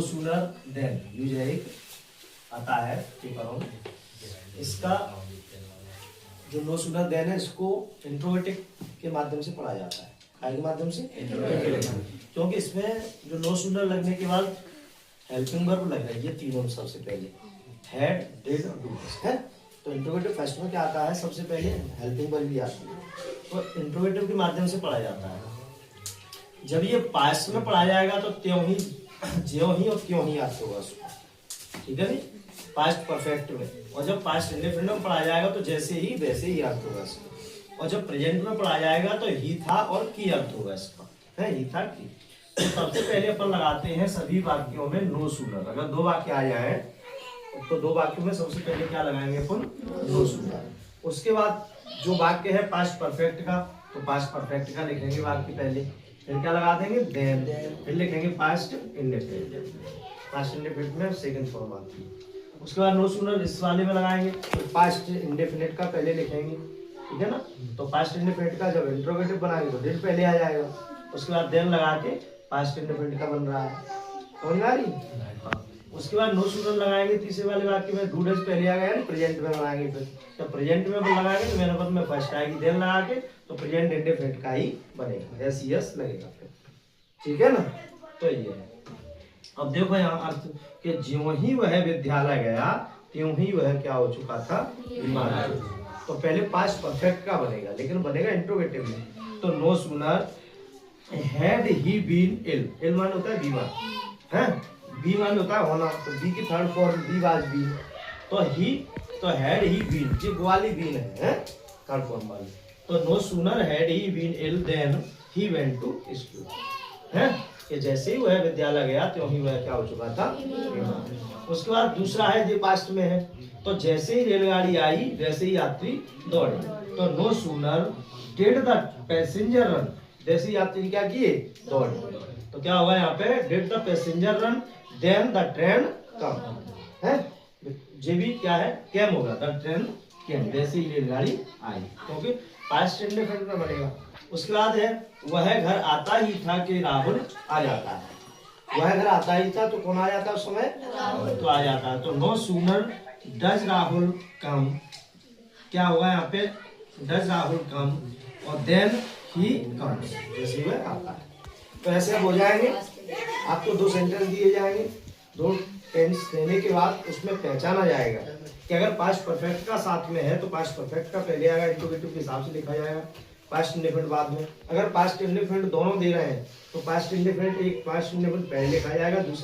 Sooner than use है, एक आता है पेपर में, इसका जो नो सूनर देन है इसको इंट्रोगेटिव के माध्यम से पढ़ा जाता है। के माध्यम से क्योंकि इसमें जो नो सूनर लगने के बाद हेल्पिंग वर्ब लग रही है तीनों, सबसे पहले हैड, डिड और डू है। तो इंट्रोगेटिव फर्स्ट में क्या आता है, सबसे पहले हेल्पिंग वर्ब भी आती है, तो इंट्रोगेटिव के माध्यम से पढ़ा जाता है। जब ये पास्ट में पढ़ा जाएगा तो त्यों ही, ज्यों ही और क्यों ही याद होगा उसको, ठीक है नहीं, पास्ट परफेक्ट में। और जब पास्ट इंडेफिनिट में पढ़ा जाएगा तो जैसे ही वैसे ही याद होगा इसको। और जब प्रेजेंट में पढ़ा जाएगा तो ही था और की अर्थ होगा इसका, है ही था की। तो सबसे पहले अपन लगाते हैं सभी वाक्यों में नो सूनर। अगर दो वाक्य आ जाए तो दो वाक्यों में सबसे पहले क्या लगाएंगे अपन, नो सूनर। उसके बाद जो वाक्य है पास्ट परफेक्ट का, तो पास्ट परफेक्ट का लिखेंगे वाक्य पहले, फिर क्या लगा देंगे देन, फिर लिखेंगे पास्ट इंडेफिनिट। पास्ट इंडेफिनिट में सेकंड फॉर्म आती है। उसके बाद नो सूनर इस वाले में लगाएंगे, तो पास्ट इंडेफिनिट का पहले लिखेंगे, ठीक है ना। तो पास्ट इंडेफिनिट का जब इंट्रोगेटिव बनाएंगे तो डिड पहले आ जाएगा, उसके बाद देन लगा के पास्ट इंडेफिनिट का बन रहा है, समझ में आ रही। उसके बाद नो सूनर लगाएंगे तीसरे वाले वाक्य में, डू डज पहले आ गया, प्रेजेंट में बनाएंगे। फिर जब प्रेजेंट में लगाएंगे तो मेरे पद में फर्स्ट आएगी देन लगा के, तो प्रेजेंट इंडेफिनिट का ही बनेगा, यस यस लगेगा फिर, ठीक है ना। तो ये है। अब देखो यहाँ अर्थ कि ज्यों ही वह विद्यालय गया त्यों ही वह क्या हो चुका था, बीमार। तो पहले पास्ट परफेक्ट का बनेगा, लेकिन बनेगा इंट्रोगेटिव में। तो no sooner had he been ill, ill मान होता है बीमार, है, बी मान होता है होना, तो बी की third form be was be, तो ही, तो हैड ही बीन, ये वाली बीन है थर्ड फॉर्म वाली। तो no sooner had he been ill then he went to school, है कि जैसे ही वह विद्यालय गया त्यों ही वह क्या हो चुका था, बीमार। उसके बाद दूसरा है जो पास्ट में है, तो जैसे ही रेलगाड़ी आई वैसे ही यात्री दौड़े। तो no sooner did the passenger run, जैसे ही यात्री क्या किए, दौड़े। तो क्या होगा यहाँ पे, did the passenger run then the train come, है जे भी क्या है कैम होगा, द ट्रेन कैम, जैसे ही रेलगाड़ी आई, क्योंकि पास्ट इंडेफिनिट में बनेगा। उसके बाद है वह घर आता ही था कि राहुल आ जाता है। वह घर आता ही था तो कौन आ जाता है उस समय, तो आ जाता है। तो नो सूनर डज राहुल कम, क्या होगा यहाँ पे, डज राहुल कम और देन ही कम, जैसे वह आता है। तो ऐसे अब हो जाएंगे, आपको दो सेंटेंस दिए जाएंगे, दो टेंस देने के बाद उसमें पहचाना जाएगा कि अगर पास्ट परफेक्ट का साथ में है तो पास्ट परफेक्ट का पहले आएगा, इंट्रोगेटिव के हिसाब से लिखा जाएगा, पास्ट इंडेफिनिट बाद में। अगर पास्ट इंडेफिनिट दोनों दे रहे हैं तो पास्ट इंडेफिनिट एक पास्ट इंडेफिनिट पहले लिखा जाएगा, दूसरे